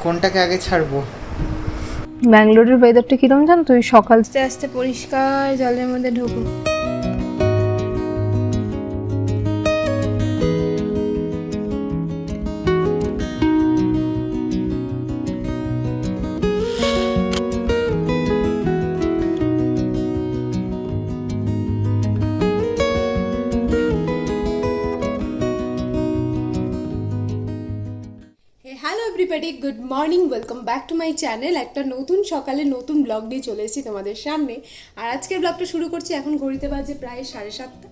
কোনটাকে আগে ছাড়বো? ব্যাঙ্গালোরের ওয়েদারটা কিরকম জানো তো, সকাল আস্তে আস্তে পরিষ্কার জলের মধ্যে ঢুকুন। Hello everybody, good morning, welcome back to my channel. একটা নতুন সকালে নতুন ব্লগ নিয়ে চলে এসেছি তোমাদের সামনে। আর আজকের ব্লগটা শুরু করছি, এখন ঘড়িতে বাজে প্রায় 7:30।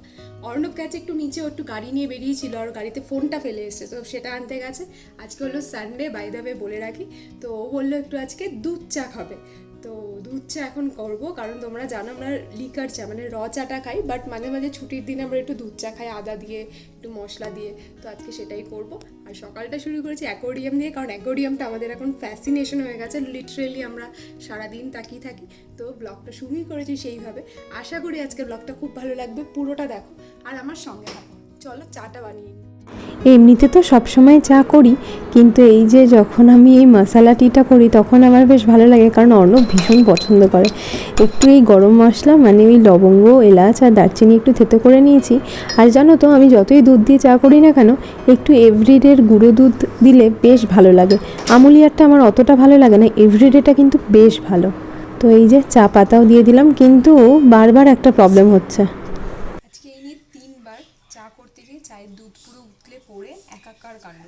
অর্ণব গেছে একটু নিচে, একটু গাড়ি নিয়ে বেরিয়েছিল আর গাড়িতে ফোনটা ফেলে এসেছে, তো সেটা আনতে গেছে। আজকে হলো সানডে, বাই দ্য ওয়ে বলে রাখি। তো ও বললো একটু আজকে দুধ চা খাবে, তো দুধ চা এখন করবো। কারণ তোমরা জানো আমরা লিকার চা মানে র চাটা খাই, বাট মাঝে মাঝে ছুটির দিন আমরা একটু দুধ চা খাই আদা দিয়ে, একটু মশলা দিয়ে। তো আজকে সেটাই করবো। আর সকালটা শুরু করেছি অ্যাকোয়ারিয়াম দিয়ে, কারণ অ্যাকোয়ারিয়ামটা আমাদের এখন ফ্যাসিনেশন হয়ে গেছে, লিটারেলি আমরা সারাদিন তাকিয়ে থাকি। তো ব্লগটা শুরুই করেছি সেইভাবে। আশা করি আজকের ব্লগটা খুব ভালো লাগবে, পুরোটা দেখো আর আমার সঙ্গে থাকো। চলো চাটা বানিয়ে নিই। এমনিতে তো সবসময় চা করি, কিন্তু এই যে যখন আমি এই মশলা টিটা করি তখন আমার বেশ ভালো লাগে, কারণ অর্ণব ভীষণ পছন্দ করে। একটু এই গরম মশলা মানে ওই লবঙ্গ, এলাচ আর দারচিনি একটু থেতো করে নিয়েছি। আর জানো তো, আমি যতই দুধ দিয়ে চা করি না কেন, একটু এভরিডের গুঁড়ো দুধ দিলে বেশ ভালো লাগে। আমুলিয়ারটা আমার অতটা ভালো লাগে না, এভরিডেটা কিন্তু বেশ ভালো। তো এই যে চা পাতাও দিয়ে দিলাম, কিন্তু বারবার একটা প্রবলেম হচ্ছে। আজকে এই নিয়ে 3বার চা করতে গিয়ে চায়ের দুধ পুরো উতলে পড়ে একাকার কাণ্ড।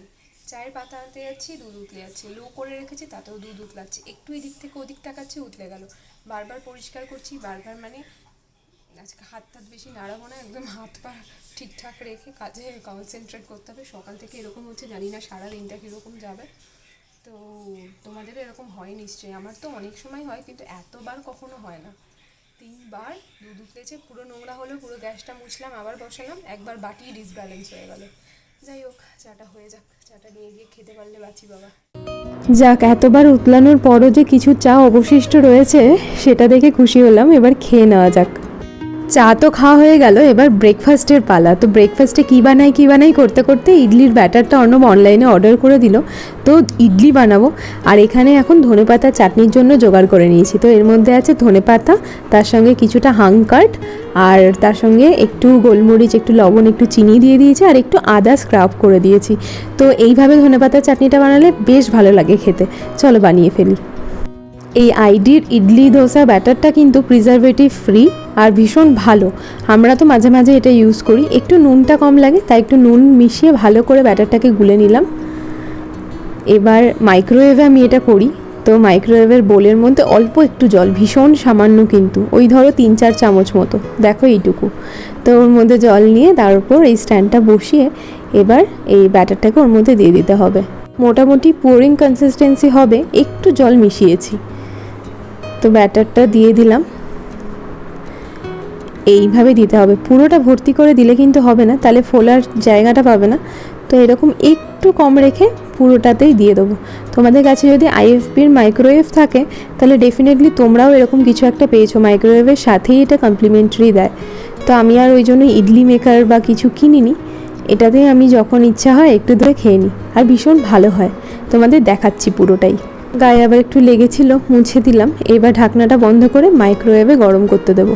চায়ের পাতা আনতে যাচ্ছি, দুধ উতলে যাচ্ছে, লো করে রেখেছি তাতেও দুধ উতলাচ্ছে, একটু এদিক থেকে ওদিক তাকাচ্ছে উতলে গেল। বারবার পরিষ্কার করছি, বারবার মানে আজকে হাত বেশি নাড়াবো না, একদম হাত পা ঠিকঠাক রেখে কাজে কনসেন্ট্রেট করতে হবে। সকাল থেকে এরকম হচ্ছে, জানি না সারা দিনটা কীরকম যাবে। তো তোমাদেরও এরকম হয় নিশ্চয়ই, আমার তো অনেক সময় হয়, কিন্তু এতবার কখনো হয় না। 3বার দুধ উতলেছে, পুরো নোংরা হলো, পুরো গ্যাসটা মুছলাম, আবার বসালাম, একবার বাটি ডিসব্যালেন্স হয়ে গেল। যাই হোক, চাটা হয়ে যাক, চাটা নিয়ে গিয়ে খেতে পারলে বাঁচি বাবা। যাক, এতবার উতলানোর পরও যে কিছু চা অবশিষ্ট রয়েছে সেটা দেখে খুশি হলাম। এবার খেয়ে নেওয়া যাক। চা তো খাওয়া হয়ে গেল, এবার ব্রেকফাস্টের পালা। তো ব্রেকফাস্টে কী বানাই করতে করতে ইডলির ব্যাটারটা অর্ণব অনলাইনে অর্ডার করে দিল, তো ইডলি বানাবো। আর এখানে এখন ধনেপাতা চাটনির জন্য জোগাড় করে নিয়েছি। তো এর মধ্যে আছে ধনেপাতা, তার সঙ্গে কিছুটা হাংকার্ড, আর তার সঙ্গে একটু গোলমরিচ, একটু লবণ, একটু চিনি দিয়ে দিয়েছি, আর একটু আদা স্ক্রাব করে দিয়েছি। তো এইভাবে ধনেপাতার চাটনিটা বানালে বেশ ভালো লাগে খেতে। চলো বানিয়ে ফেলি। এই আইডির ইডলি ধোসা ব্যাটারটা কিন্তু প্রিজারভেটিভ ফ্রি আর ভীষণ ভালো। আমরা তো মাঝে মাঝে এটা ইউজ করি। একটু নুনটা কম লাগে, তাই একটু নুন মিশিয়ে ভালো করে ব্যাটারটাকে গুলে নিলাম। এবার মাইক্রোওয়েভে আমি এটা করি। তো মাইক্রোওয়েভের বোলের মধ্যে অল্প একটু জল, ভীষণ সামান্য, কিন্তু ওই ধরো 3-4 চামচ মতো, দেখো এইটুকু। তো ওর মধ্যে জল নিয়ে তার উপর এই স্ট্যান্ডটা বসিয়ে এবার এই ব্যাটারটাকে ওর মধ্যে দিয়ে দিতে হবে। মোটামুটি পোরিং কনসিস্টেন্সি হবে, একটু জল মিশিয়েছি। তো ব্যাটারটা দিয়ে দিলাম, এইভাবে দিতে হবে। পুরোটা ভর্তি করে দিলে কিন্তু হবে না, তাহলে ফোলার জায়গাটা পাবে না। তো এরকম একটু কম রেখে পুরোটাতেই দিয়ে দেবো। তোমাদের কাছে যদি আইএফবির মাইক্রোওয়েভ থাকে তাহলে ডেফিনেটলি তোমরাও এরকম কিছু একটা পেয়েছো, মাইক্রোওয়েভের সাথেই এটা কমপ্লিমেন্টারি দেয়। তো আমি আর ওই জন্য ইডলি মেকার বা কিছু কিনিনি, এটাতেই আমি যখন ইচ্ছা হয় একটু ধরে খেয়ে নিই, আর ভীষণ ভালো হয়। তোমাদের দেখাচ্ছি পুরোটাই। গায়ে আবার একটু লেগেছিল, মুছে দিলাম। এবার ঢাকনাটা বন্ধ করে মাইক্রোওয়েভে গরম করতে দেবো।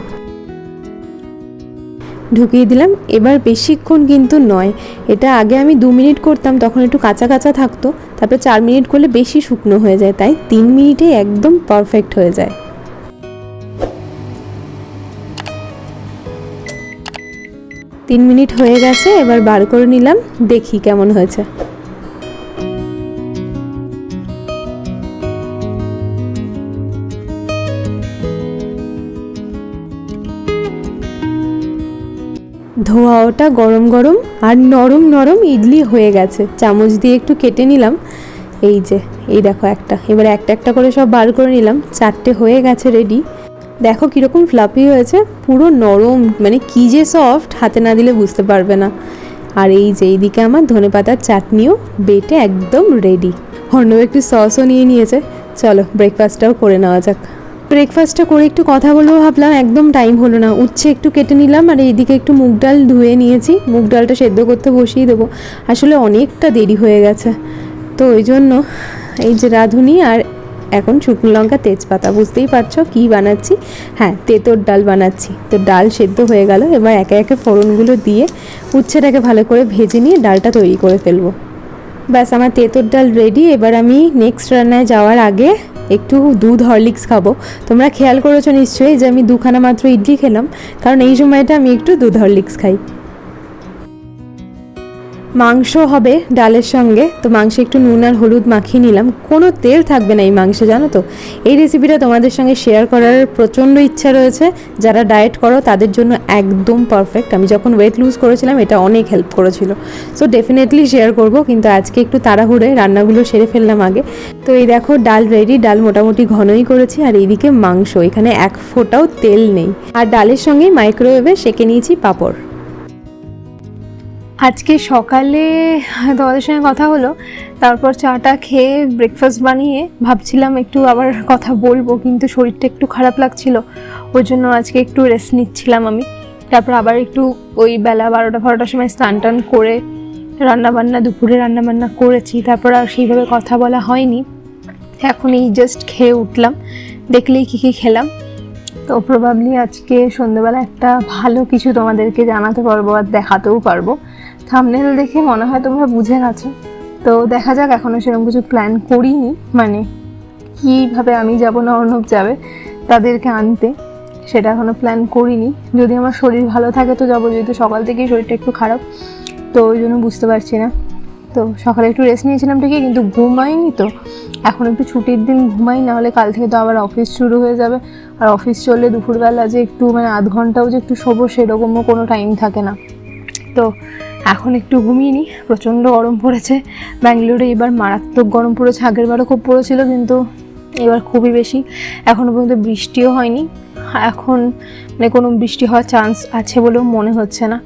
ঢুকিয়ে দিলাম। এবার বেশিক্ষণ কিন্তু নয়, এটা আগে আমি 2 মিনিট করতাম, তখন একটু কাঁচা কাঁচা থাকতো। তারপরে 4 মিনিট করলে বেশি শুকনো হয়ে যায়, তাই 3 মিনিটেই একদম পারফেক্ট হয়ে যায়। 3 মিনিট হয়ে গেছে, এবার বার করে নিলাম, দেখি কেমন হয়েছে। ধোয়া ওটা গরম গরম আর নরম নরম ইডলি হয়ে গেছে। চামচ দিয়ে একটু কেটে নিলাম, এই যে এই দেখো একটা। এবার একটা একটা করে সব বার করে নিলাম। 4টে হয়ে গেছে রেডি। দেখো কীরকম ফ্লাফি হয়েছে, পুরো নরম, মানে কী যে সফট, হাতে না দিলে বুঝতে পারবে না। আর এই যে এইদিকে আমার ধনেপাতার চাটনিও বেটে একদম রেডি। অর্ণব একটু সসও নিয়ে নিয়েছে। চলো ব্রেকফাস্টটাও করে নেওয়া যাক। ব্রেকফাস্টটা করে একটু কথা বলবো ভাবলাম, একদম টাইম হলো না। উচ্ছে একটু কেটে নিলাম, আর এইদিকে একটু মুগ ডাল ধুয়ে নিয়েছি। মুগ ডালটা সেদ্ধ করতে বসিয়ে দেবো। আসলে অনেকটা দেরি হয়ে গেছে, তো ওই জন্য এই যে রাঁধুনি, আর এখন শুকনো লঙ্কা তেজপাতা, বুঝতেই পারছো কি বানাচ্ছি। হ্যাঁ, তেঁতোর ডাল বানাচ্ছি। তো ডাল সেদ্ধ হয়ে গেল, এবার একে একে ফোড়নগুলো দিয়ে উচ্ছেটাকে ভালো করে ভেজে নিয়ে ডালটা তৈরি করে ফেলবো। ব্যাস, আমার তেঁতোর ডাল রেডি। এবার আমি নেক্সট রান্নায় যাওয়ার আগে একটু দুধ হরলিক্স খাবো। তোমরা খেয়াল করেছো নিশ্চয়ই যে আমি দুখানা মাত্র ইডলি খেলাম, কারণ এই সময়টা আমি একটু দুধ হরলিক্স খাই। মাংস হবে ডালের সঙ্গে, তো মাংসে একটু নুন আর হলুদ মাখিয়ে নিলাম। কোনো তেল থাকবে না এই মাংসে, জানো তো। এই রেসিপিটা তোমাদের সঙ্গে শেয়ার করার প্রচণ্ড ইচ্ছা রয়েছে। যারা ডায়েট করো তাদের জন্য একদম পারফেক্ট। আমি যখন ওয়েট লুজ করেছিলাম এটা অনেক হেল্প করেছিল। সো ডেফিনেটলি শেয়ার করব, কিন্তু আজকে একটু তাড়াহুড়ে রান্নাগুলো সেরে ফেললাম আগে। তো এই দেখো ডাল রেডি, ডাল মোটামুটি ঘনই করেছি। আর এইদিকে মাংস, এখানে এক ফোঁটাও তেল নেই। আর ডালের সঙ্গেই মাইক্রোওয়েভে সেঁকে নিয়েছি পাঁপড়। আজকে সকালে তোমাদের সঙ্গে কথা হলো, তারপর চাটা খেয়ে ব্রেকফাস্ট বানিয়ে ভাবছিলাম একটু আবার কথা বলবো, কিন্তু শরীরটা একটু খারাপ লাগছিল, ওই জন্য আজকে একটু রেস্ট নিচ্ছিলাম আমি। তারপর আবার একটু ওই বেলা 12টার সময় স্নান টান করে দুপুরে রান্নাবান্না করেছি। তারপর আর সেইভাবে কথা বলা হয়নি। এখন এই জাস্ট খেয়ে উঠলাম, দেখলেই কী কী খেলাম। তো প্রবাবলি আজকে সন্ধ্যেবেলা একটা ভালো কিছু তোমাদেরকে জানাতে পারবো আর দেখাতেও পারবো। থাম্বনেল দেখে মনে হয় তোমরা বুঝে গেছো। তো দেখা যাক, এখনও সেরকম কিছু প্ল্যান করিনি, মানে কীভাবে আমি যাব না অর্ণব যাবে তাদেরকে আনতে, সেটা এখনও প্ল্যান করিনি। যদি আমার শরীর ভালো থাকে তো যাবো, যেহেতু সকাল থেকেই শরীরটা একটু খারাপ, তো ওই জন্য বুঝতে পারছি না। তো সকালে একটু রেস্ট নিয়েছিলাম ঠিকই, কিন্তু ঘুমাইনি। তো এখন একটু ছুটির দিন ঘুমাই, না হলে কাল থেকে তো আবার অফিস শুরু হয়ে যাবে। আর অফিস চললে দুপুরবেলা যে একটু মানে আধ ঘন্টাও যে একটু শোবো সেরকমও কোনো টাইম থাকে না। তো এখন একটু ঘুমিয়ে নিই। প্রচণ্ড গরম পড়েছে ব্যাঙ্গালোরে, এবার মারাত্মক গরম পড়েছে। আগের বারও খুব পড়েছিল, কিন্তু এবার খুবই বেশি। এখনও পর্যন্ত বৃষ্টিও হয়নি, এখন মানে কোনো বৃষ্টি হওয়ার চান্স আছে বলেও মনে হচ্ছে না।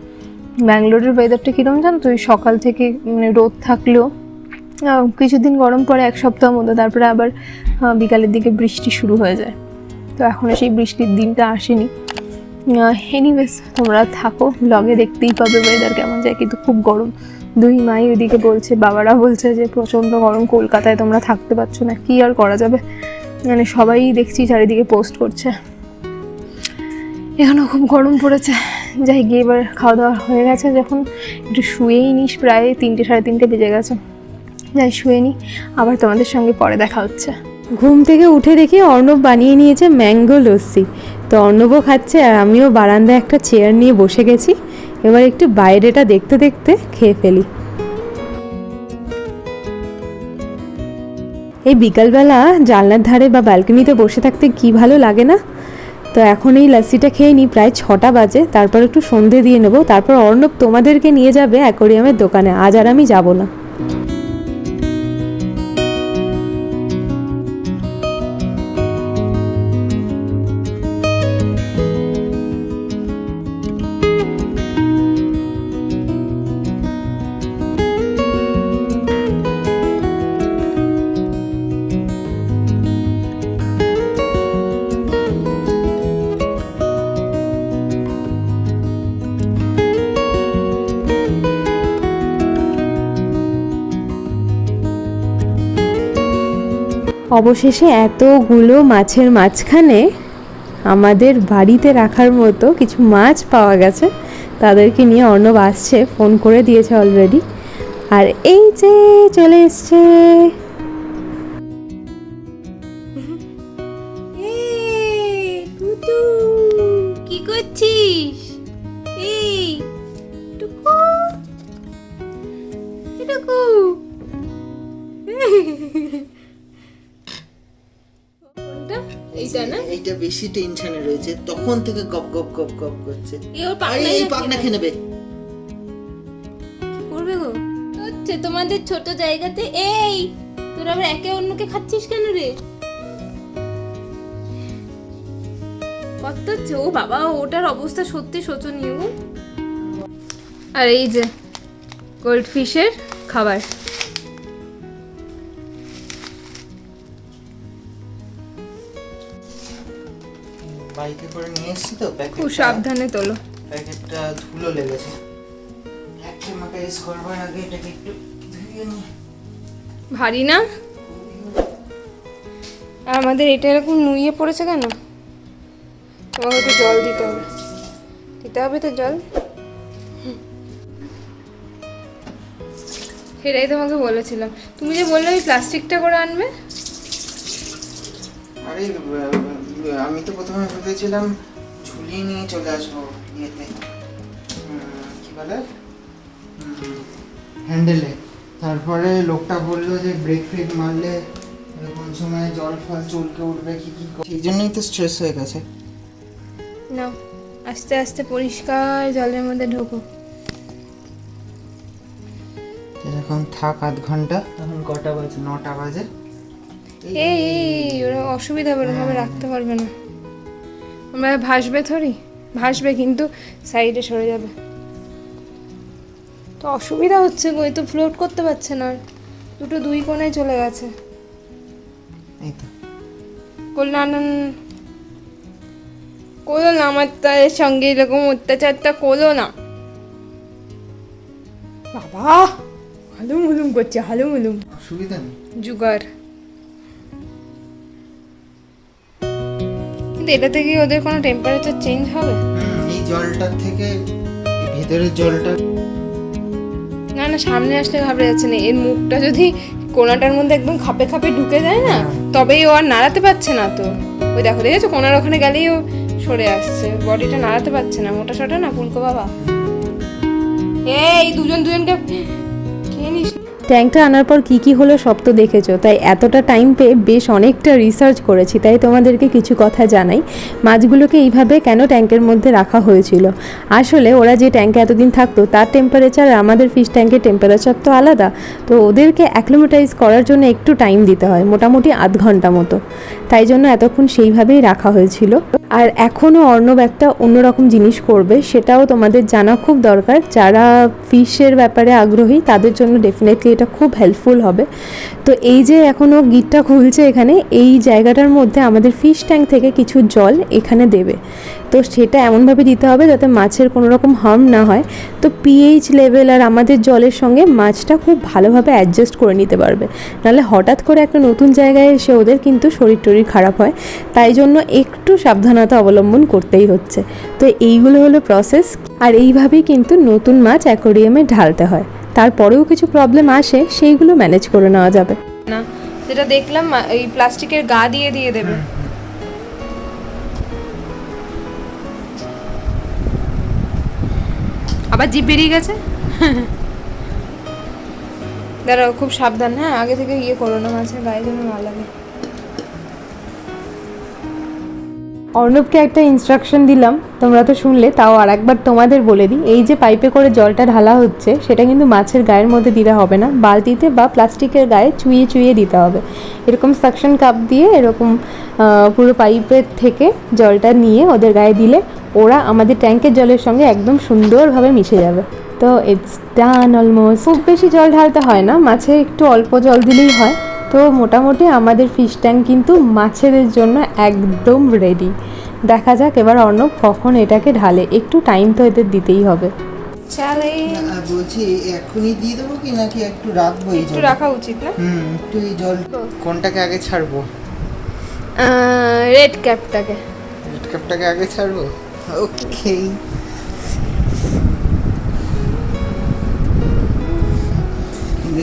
ব্যাঙ্গালোরের ওয়েদারটা কীরকম জানো তো, ওই সকাল থেকে মানে রোদ থাকলেও কিছুদিন গরম পড়ে এক সপ্তাহ মতো, তারপরে আবার বিকালের দিকে বৃষ্টি শুরু হয়ে যায়। তো এখনও সেই বৃষ্টির দিনটা আসেনি। এনিওয়েজ তোমরা থাকো, ব্লগে দেখতেই পাবে ওয়েদার কেমন যায়। কিন্তু খুব গরম, দুই মাই ওইদিকে বলছে, বাবারা বলছে যে প্রচণ্ড গরম, কলকাতায় তোমরা থাকতে পারছো না। কী আর করা যাবে, মানে সবাই দেখছি চারিদিকে পোস্ট করছে। এখনও খুব গরম পড়েছে। যাই গিয়ে এবার খাওয়া দাওয়া হয়ে গেছে, যখন একটু শুয়েই নিস, প্রায় 3টে সাড়ে 3টে বেজে গেছে। যাই শুয়ে নিই, আবার তোমাদের সঙ্গে পরে দেখা হচ্ছে। ঘুম থেকে উঠে দেখি অর্ণব বানিয়ে নিয়েছে ম্যাঙ্গো লস্যি। তো অর্ণবও খাচ্ছে, আর আমিও বারান্দায় একটা চেয়ার নিয়ে বসে গেছি। এবার একটু বাইরেটা দেখতে দেখতে খেয়ে ফেলি। এই বিকালবেলা জানলার ধারে বা ব্যালকনিতে বসে থাকতে কি ভালো লাগে না। তো এখন এই লস্যিটা খেয়ে নিই, প্রায় 6টা বাজে। তারপর একটু সন্ধে দিয়ে নেবো, তারপর অর্ণব তোমাদেরকে নিয়ে যাবে অ্যাকোরিয়ামের দোকানে। আজ আর আমি যাব না। অবশেষে এতগুলো মাছের মাঝখানে আমাদের বাড়িতে রাখার মতো কিছু মাছ পাওয়া গেছে। তাদেরকে নিয়ে অর্ণব আসছে, ফোন করে দিয়েছে অলরেডি। আর এই যে চলে এসছে। কি করছিস? এই টুকু টুকু এইটা না, এইটা বেশি টেনশনে রয়েছে, তখন থেকে গপ গপ গপ গপ করছে। এই পাকনা খেয়ে নেবে। কি করবে গো? হচ্ছে তোমাদের ছোট জায়গাতে। এই তোরা আবার একে অন্যকে খাচ্ছিস কেন রে? কত হচ্ছে? ও বাবা, ওটার অবস্থা সত্যি শোচনীয়। আর এই যে গোল্ড ফিশের খাবার। বাইকে করে নিয়ে এসেছি তো, খুব সাবধানে তোলো, প্যাকেটটা ধুলো লেগেছে। একটা মাকে ইউজ করবার আগে এটাকে একটু ধুয়ে নিই। ভারী না? খুবই আর আমাদের এটা এরকম নুইয়ে পড়েছে কেন? তোমাকে একটু জল দিতে হবে, তো জল। সেটাই তোমাকে বলেছিলাম, তুমি যে বললে ওই প্লাস্টিকটা করে আনবে। আরে আমি তো প্রথমে ভেবেছিলাম ঝুলিয়ে নিয়ে চলে আসবো ইয়েতে, কি বলে, হ্যান্ডেলে। তারপরে লোকটা বললো যে ব্রেক ফ্রেক মারলে কোন সময় জল ফল চলকে উঠবে, কি সেই জন্যই তো স্ট্রেস হয়ে গেছে। না, আস্তে আস্তে পরিষ্কার জলের মধ্যে ঢোকো। এখন থাক আধ ঘন্টা। এখন কটা বাজে? 9টা বাজে। এই ওরা অসুবিধা হবে, ওরকমভাবে রাখতে পারবে না। আমরা ভাসবে থরি, ভাসবে কিন্তু সাইডে সরে যাবে, তো অসুবিধা হচ্ছে গো। এই তো ফ্লোট করতে পারছে না, দুটো দুই কোণায় চলে গেছে। এই তো করলো না, করো না, আমার তার সঙ্গে এরকম অত্যাচারটা করো না বাবা। হালুম হুলুম করছে, হালুম হুলুম। অসুবিধা নেই, জুগার। কিন্তু এটা থেকে ওদের কোনো টেম্পারেচার চেঞ্জ হবে? এই জলটার থেকে ভেতরের জলটা না না, সামনে আসলে ঘাবড়ে যাচ্ছে না। এর মুখটা যদি কোনাটার মধ্যে একদম খাপে খাপে ঢুকে যায় না, তবেই ও আর নাড়াতে পারছে না। তো ওই দেখো, দেখেছো কোনার ওখানে গেলেই ও সরে আসছে, বডিটা নাড়াতে পারছে না। মোটা সোটা না পুলকো বাবা। এই দুজনকে খেয়ে নিস। ট্যাঙ্কটা আনার পর কি কি হলো সব তো দেখেছো, তাই এতটা টাইম পেয়ে বেশ অনেকটা রিসার্চ করেছি, তাই তোমাদেরকে কিছু কথা জানাই। মাছগুলোকে এইভাবে কেন ট্যাঙ্কের মধ্যে রাখা হয়েছিল। আসলে ওরা যে ট্যাঙ্কে এতদিন থাকতো তার টেম্পারেচার আর আমাদের ফিশ ট্যাঙ্কের টেম্পারেচার তো আলাদা, তো ওদেরকে অ্যাক্লিমেটাইজ করার জন্য একটু টাইম দিতে হয়, মোটামুটি আধ ঘন্টা মতো। তাই জন্য এতক্ষণ সেইভাবেই রাখা হয়েছিল। আর এখনও অর্ণব একটা অন্যরকম জিনিস করবে, সেটাও তোমাদের জানা খুব দরকার। যারা ফিশের ব্যাপারে আগ্রহী তাদের জন্য ডেফিনেটলি এটা খুব হেল্পফুল হবে। তো এই যে এখনও গিটটা খুলছে এখানে, এই জায়গাটার মধ্যে আমাদের ফিশ ট্যাঙ্ক থেকে কিছু জল এখানে দেবে। তো সেটা এমনভাবে দিতে হবে যাতে মাছের কোনো রকম হার্ম না হয়। তো পিএইচ লেভেল আর আমাদের জলের সঙ্গে মাছটা খুব ভালোভাবে অ্যাডজাস্ট করে নিতে পারবে, নাহলে হঠাৎ করে একটা নতুন জায়গায় এসে ওদের কিন্তু শরীর টরীর খারাপ হয়। তাই জন্য একটু সাবধানতা অবলম্বন করতেই হচ্ছে। তো এইগুলো হলো প্রসেস, আর এইভাবেই কিন্তু নতুন মাছ অ্যাকোয়ারিয়ামে ঢালতে হয়। তারপরেও কিছু প্রবলেম আসে, সেইগুলো ম্যানেজ করে নেওয়া যাবে। না, যেটা দেখলাম এই প্লাস্টিকের গা দিয়ে দেবে। আবার জিভ বেরিয়ে গেছে। দাঁড়াও, খুব সাবধান, হ্যাঁ, আগে থেকে ইয়ে করো না, মাছের গায়ে যেন না লাগে। অর্ণবকে একটা ইনস্ট্রাকশন দিলাম, তোমরা তো শুনলে, তাও আর একবার তোমাদের বলে দিই। এই যে পাইপে করে জলটা ঢালা হচ্ছে সেটা কিন্তু মাছের গায়ের মধ্যে দিতে হবে না, বালতিতে বা প্লাস্টিকের গায়ে চুইয়ে চুইয়ে দিতে হবে। এরকম সাকশন কাপ দিয়ে এরকম পুরো পাইপের থেকে জলটা নিয়ে ওদের গায়ে দিলে ওরা আমাদের ট্যাঙ্কের জলের সঙ্গে একদম সুন্দরভাবে মিশে যাবে। তো ইটস ডান অলমোস্ট। খুব বেশি জল ঢালতে হয় না, মাছে একটু অল্প জল দিলেই হয়। তো মোটামুটি আমাদের ফিশ ট্যাঙ্ক কিন্তু মাছেদের জন্য একদম রেডি। দেখা যাক এবার অর্ণব কখন এটাকে ঢালে, একটু টাইম তো এদের দিতেই হবে। বলছি এখনই দিয়ে দেবো কি নাকি একটু রাখবো? একটু রাখা উচিত না? একটু এই জল কোনটাকে আগে ছাড়বো? রেড ক্যাপটাকে আগে ছাড়বো। ওকে,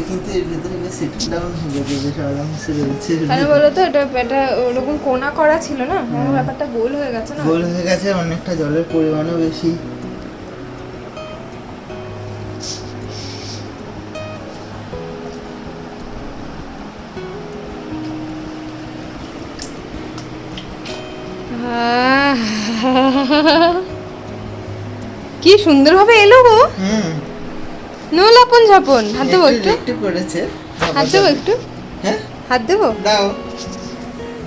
কিন্তু এর ভিতরে সেটেল ডাউন হয়ে যাবে, বেশ আরামসে রয়েছে। কেন বলো তো, এটা ওরকম কোনা করা ছিল না, ব্যাপারটা গোল হয়ে গেছে না, গোল হয়ে গেছে, অনেকটা জলের পরিমাণও বেশি। কি সুন্দর ভাবে এলো গো। নো লাপন ঝাপন। হাত দেবো একটু করেছে, হাত দেবো একটু, হ্যাঁ হাত দেবো, দাও।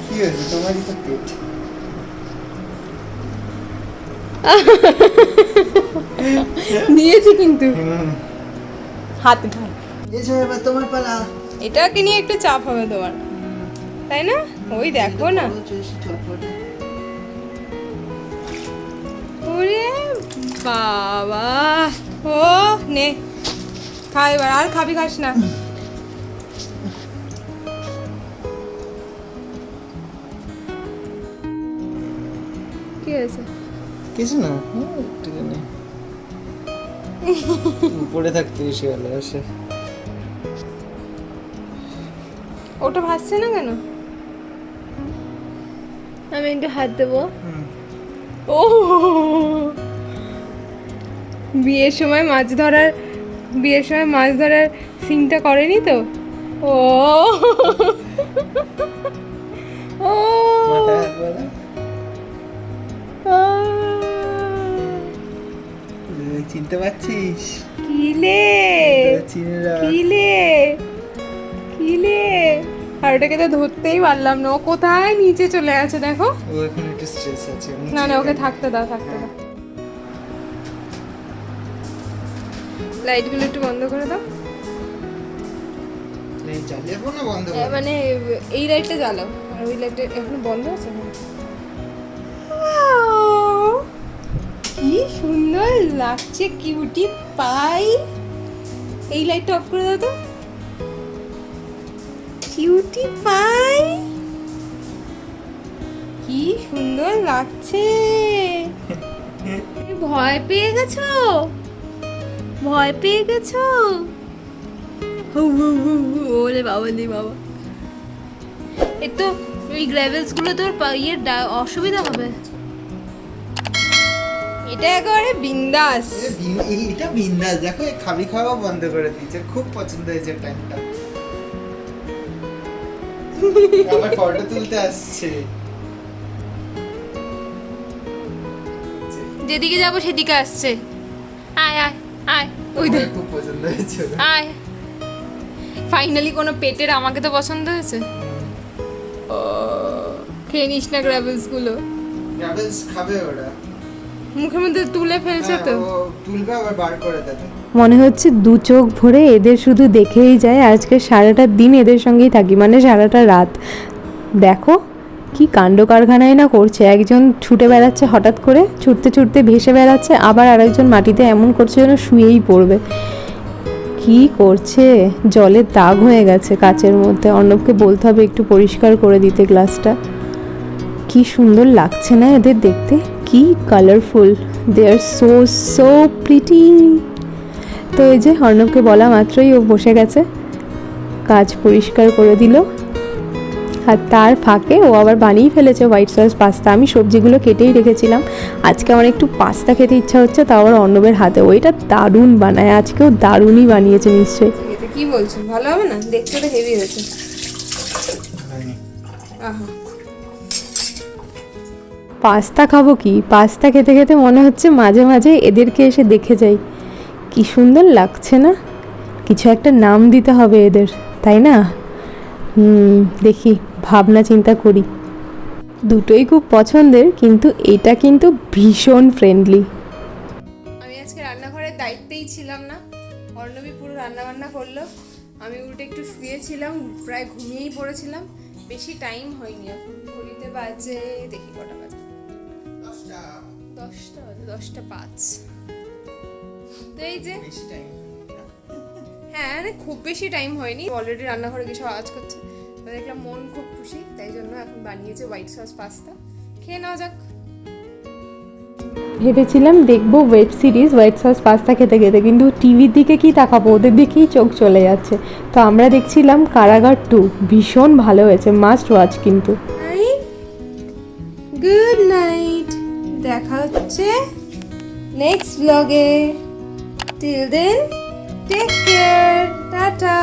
কি হয়েছে, তোমারই তো পেট। দিয়েছি কিন্তু হাত ঘা। এসো এবার তোমার পালা। এটাকে নিয়ে একটু চাপ হবে তোমার, তাই না? ওই দেখো না, ওরে বাবা। ও নে খা এবার, আর খাবি খাস না। হয়েছে? কিছু না, একটুখানি উপরে থাকতে এসে গেল আসে। ওটা ভাসছে না কেন? আমি একটু হাত দেবো। ও বিয়ের সময় মাছ ধরার সিনটা করেনি তো? ও ও চিনতে পারছিস? কিলে আর ওটাকে তো ধরতেই পারলাম না, ও কোথায় নিচে চলে গেছে দেখো। ও এখন একটু স্ট্রেস আছে। না ওকে থাকতে দাও। লাইটগুলো একটু বন্ধ করে দাও। লাইট জ্বালাবো না বন্ধ করব? মানে এই লাইটটা জ্বালাও, আর ওই লাইটটা এখনো বন্ধ আছে। কি সুন্দর লাগছে কিউটি পাই। এই লাইটটা অফ করে দাও তো। কিউটি পাই, কি সুন্দর লাগছে। ভয় পেয়ে গেছো? ওরে বাবা রে বাবা, এ তো ওই গ্রাভেলস গুলো তোর ইয়ের অসুবিধা হবে। এটা একেবারে বিন্দাস। এটা বিন্দাস। দেখো খাবি খাওয়া বন্ধ করে দিয়েছে, খুব পছন্দ হয়েছে প্ল্যানটা। আবার ফটো তুলতে আসছে। যেদিকে যাবো সেদিকে আসছে। আয় আয় আয়, ওই দেখ খুব পছন্দ হয়েছে। আয়, ফাইনালি কোনো পেটের আমাকে তো পছন্দ হয়েছে। ও খেয়ে নিস না গ্রাভেলস গুলো। গ্রাভেলস খাবে ওরা, মুখের মধ্যে তুলে ফেলছে তো। ও তুলবে আবার বার করে দেবে। মনে হচ্ছে দু চোখ ভরে এদের শুধু দেখেই যায়। আজকে সারাটা দিন এদের সঙ্গেই থাকি, মানে সারাটা রাত। দেখো কি কাণ্ড কারখানায় না করছে। একজন ছুটে বেড়াচ্ছে, হঠাৎ করে ছুটতে ভেসে বেড়াচ্ছে, আবার আরেকজন মাটিতে এমন করছে যেন শুয়েই পড়বে। কি করছে, জলের দাগ হয়ে গেছে কাচের মধ্যে। অর্ণবকে বলতে হবে একটু পরিষ্কার করে দিতে গ্লাসটা। কি সুন্দর লাগছে না এদের দেখতে, কি কালারফুল, দে আর সো প্রিটি। তো এই যে অর্ণবকে বলা মাত্রই ও বসে গেছে, কাজ পরিষ্কার করে দিল। আর তার ফাঁকে ও আবার বানিয়ে ফেলেছে হোয়াইট সস পাস্তা। আমি সবজিগুলো কেটেই রেখেছিলাম। আজকে আমার একটু পাস্তা খেতে ইচ্ছা হচ্ছে, তাও আবার অর্ণবের হাতে। ওইটা দারুণ বানায়, আজকেও দারুণই বানিয়েছে নিশ্চয়ই। কি বলছো, ভালো হবে না? দেখতে তো হেভি হয়েছে। আহা, পাস্তা খাবো কি, পাস্তা খেতে খেতে মনে হচ্ছে মাঝে মাঝে এদেরকে এসে দেখে যাই। কি সুন্দর লাগছে না? কিছু একটা নাম দিতে হবে এদের, তাই না? দেখি, ভাবনা চিন্তা করি। দুটোই খুব পছন্দের, কিন্তু এটা কিন্তু ভীষণ ফ্রেন্ডলি। আমি আজকে রান্নাঘরের দায়িত্বেই ছিলাম না, অর্ণবী পুরো রান্না বান্না করলো। আমি উল্টে একটু শুয়েছিলাম, প্রায় ঘুমিয়েই পড়েছিলাম। বেশি টাইম হয়নি, এখন ঘড়িতে বাজে, দেখি কটা বাজে, 10:05। তো এই যে হ্যাঁ, খুব বেশি টাইম হয়নি, অলরেডি রান্নাঘরে কিছু আওয়াজ করছে। তো দেখলাম মন খুব খুশি, তাই জন্য এখন বানিয়েছে হোয়াইট সস পাস্তা। খেয়ে নেওয়া যাক। ভেবেছিলাম দেখবো web series white sauce pasta খেতে খেতে, কিন্তু টিভির দিকে কি তাকাবো, ওদের দিকেই চোখ চলে যাচ্ছে। তো আমরা দেখছিলাম কারাগার 2, ভীষণ ভালো হয়েছে, মাস্ট ওয়াচ কিন্তু। গুড নাইট, দেখা হচ্ছে নেক্সট ব্লগে। Till then take care, tata.